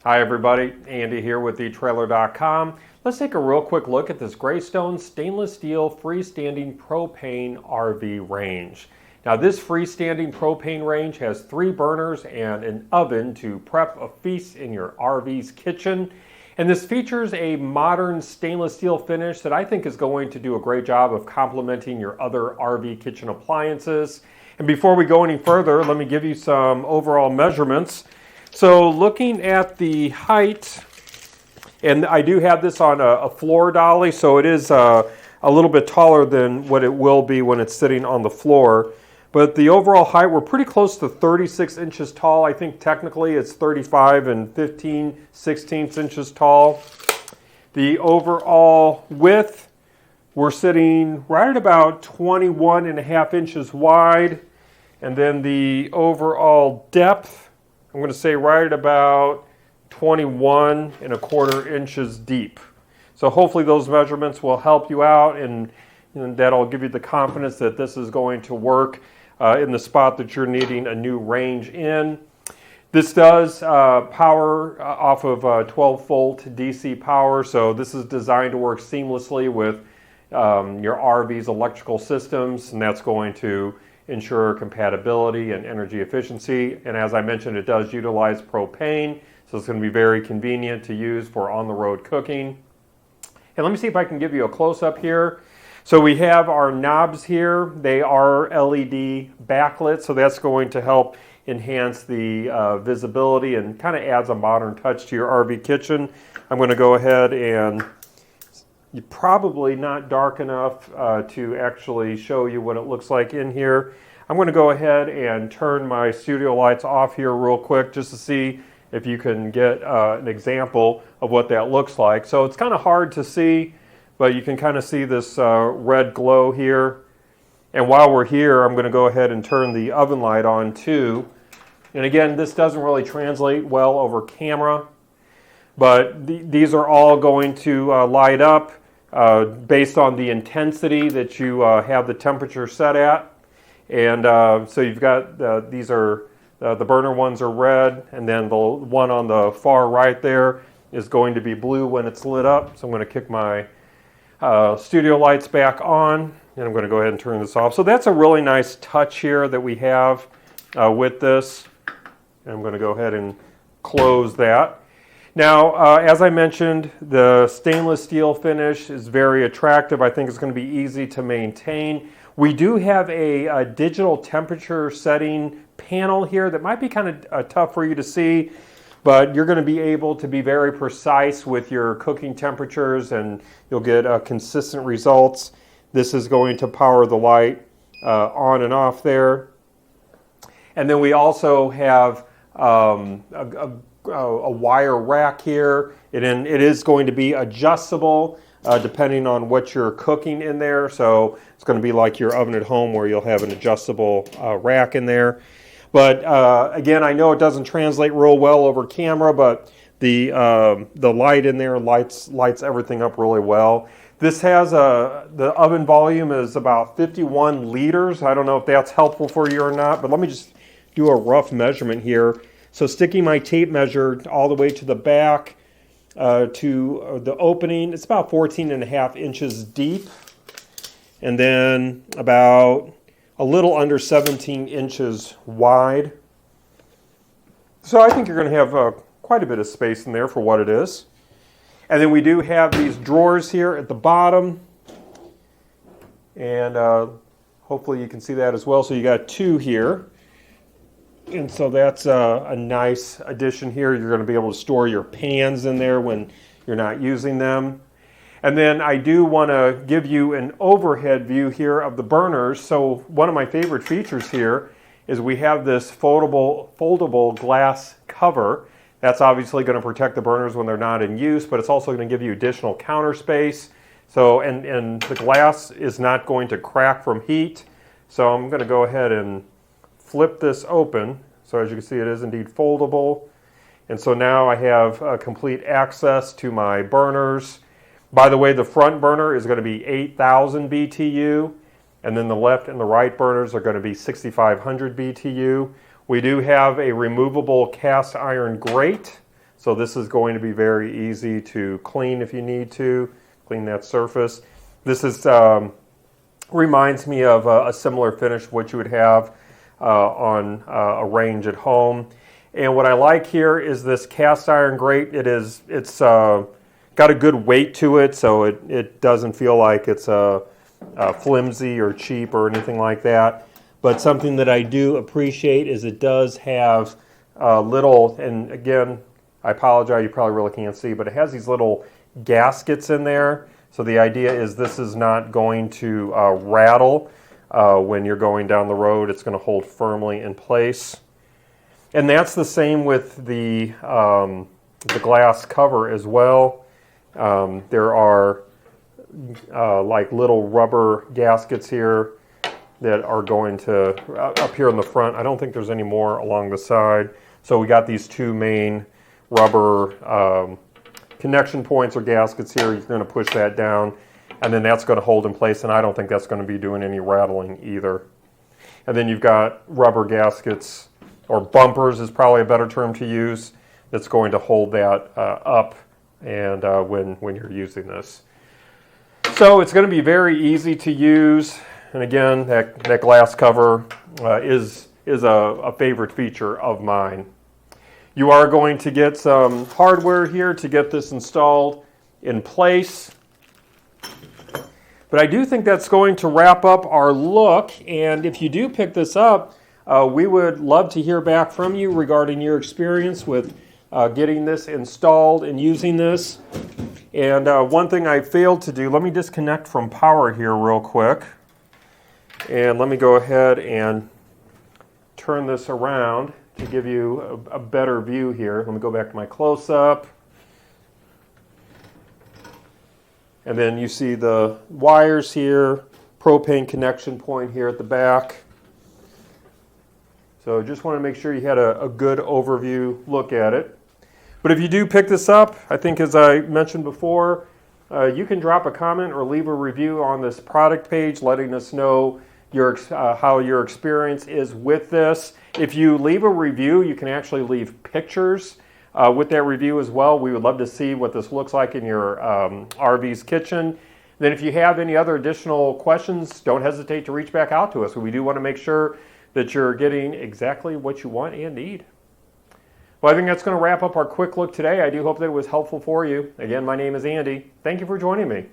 Hi everybody, Andy here with eTrailer.com. Let's take a real quick look at this Greystone stainless steel freestanding propane RV range. Now this freestanding propane range has 3 burners and an oven to prep a feast in your RV's kitchen. And this features a modern stainless steel finish that I think is going to do a great job of complementing your other RV kitchen appliances. And before we go any further, let me give you some overall measurements. So looking at the height, and I do have this on a floor dolly, so it is a little bit taller than what it will be when it's sitting on the floor. But the overall height, we're pretty close to 36 inches tall. I think technically it's 35 and 15/16 inches tall. The overall width, we're sitting right at about 21 and a half inches wide. And then the overall depth, I'm going to say right at about 21 and a quarter inches deep. So hopefully those measurements will help you out, and that'll give you the confidence that this is going to work in the spot that you're needing a new range in. This does power off of 12-volt DC power, so this is designed to work seamlessly with your RV's electrical systems, and that's going to ensure compatibility and energy efficiency. And as I mentioned, it does utilize propane, so it's going to be very convenient to use for on-the-road cooking. And let me see if I can give you a close-up here. So we have our knobs here. They are LED backlit, so that's going to help enhance the visibility and kind of adds a modern touch to your RV kitchen. I'm going to go ahead and you're probably not dark enough to actually show you what it looks like in here. I'm going to go ahead and turn my studio lights off here real quick just to see if you can get an example of what that looks like. So it's kind of hard to see, but you can kind of see this red glow here. And while we're here, I'm going to go ahead and turn the oven light on too. And again, this doesn't really translate well over camera, but these are all going to light up based on the intensity that you have the temperature set at. And so you've got, these are, the burner ones are red, and then the one on the far right there is going to be blue when it's lit up. So I'm going to kick my studio lights back on, and I'm going to go ahead and turn this off. So that's a really nice touch here that we have with this. And I'm going to go ahead and close that. Now, as I mentioned, the stainless steel finish is very attractive. I think it's going to be easy to maintain. We do have a digital temperature setting panel here that might be kind of tough for you to see, but you're going to be able to be very precise with your cooking temperatures, and you'll get consistent results. This is going to power the light on and off there. And then we also have a wire rack here. It is going to be adjustable depending on what you're cooking in there. So it's going to be like your oven at home where you'll have an adjustable rack in there. But again, I know it doesn't translate real well over camera, but the light in there lights everything up really well. This has the oven volume is about 51 liters. I don't know if that's helpful for you or not, but let me just do a rough measurement here. So sticking my tape measure all the way to the back to the opening, it's about 14 and a half inches deep, and then about a little under 17 inches wide. So I think you're going to have quite a bit of space in there for what it is. And then we do have these drawers here at the bottom, and hopefully you can see that as well. So you got 2 here. And so that's a nice addition here. You're going to be able to store your pans in there when you're not using them. And then I do want to give you an overhead view here of the burners. So one of my favorite features here is we have this foldable glass cover. That's obviously going to protect the burners when they're not in use, but it's also going to give you additional counter space. So, and the glass is not going to crack from heat. So I'm going to go ahead and flip this open. So as you can see, it is indeed foldable. And so now I have complete access to my burners. By the way, the front burner is going to be 8,000 BTU, and then the left and the right burners are going to be 6,500 BTU. We do have a removable cast iron grate, So this is going to be very easy to clean if you need to, clean that surface. This is reminds me of a similar finish what you would have on a range at home. And what I like here is this cast iron grate. It's got a good weight to it, so it doesn't feel like it's flimsy or cheap or anything like that. But something that I do appreciate is it does have little, and again, I apologize, you probably really can't see, but it has these little gaskets in there. So the idea is this is not going to rattle when you're going down the road. It's going to hold firmly in place. And that's the same with the glass cover as well. There are like little rubber gaskets here that are going to, up here in the front, I don't think there's any more along the side. So we got these two main rubber connection points or gaskets here. You're going to push that down, and then that's going to hold in place, and I don't think that's going to be doing any rattling either. And then you've got rubber gaskets, or bumpers is probably a better term to use, that's going to hold that up and when you're using this. So it's going to be very easy to use, and again, that glass cover is a favorite feature of mine. You are going to get some hardware here to get this installed in place. But I do think that's going to wrap up our look, and if you do pick this up, we would love to hear back from you regarding your experience with getting this installed and using this. And one thing I failed to do, let me disconnect from power here real quick. And let me go ahead and turn this around to give you a better view here. Let me go back to my close-up. And then you see the wires here, propane connection point here at the back. So just want to make sure you had a good overview look at it. But if you do pick this up, I think as I mentioned before, you can drop a comment or leave a review on this product page letting us know how your experience is with this. If you leave a review, you can actually leave pictures with that review as well. We would love to see what this looks like in your RV's kitchen. Then if you have any other additional questions, don't hesitate to reach back out to us. We do want to make sure that you're getting exactly what you want and need. Well, I think that's going to wrap up our quick look today. I do hope that it was helpful for you. Again, my name is Andy. Thank you for joining me.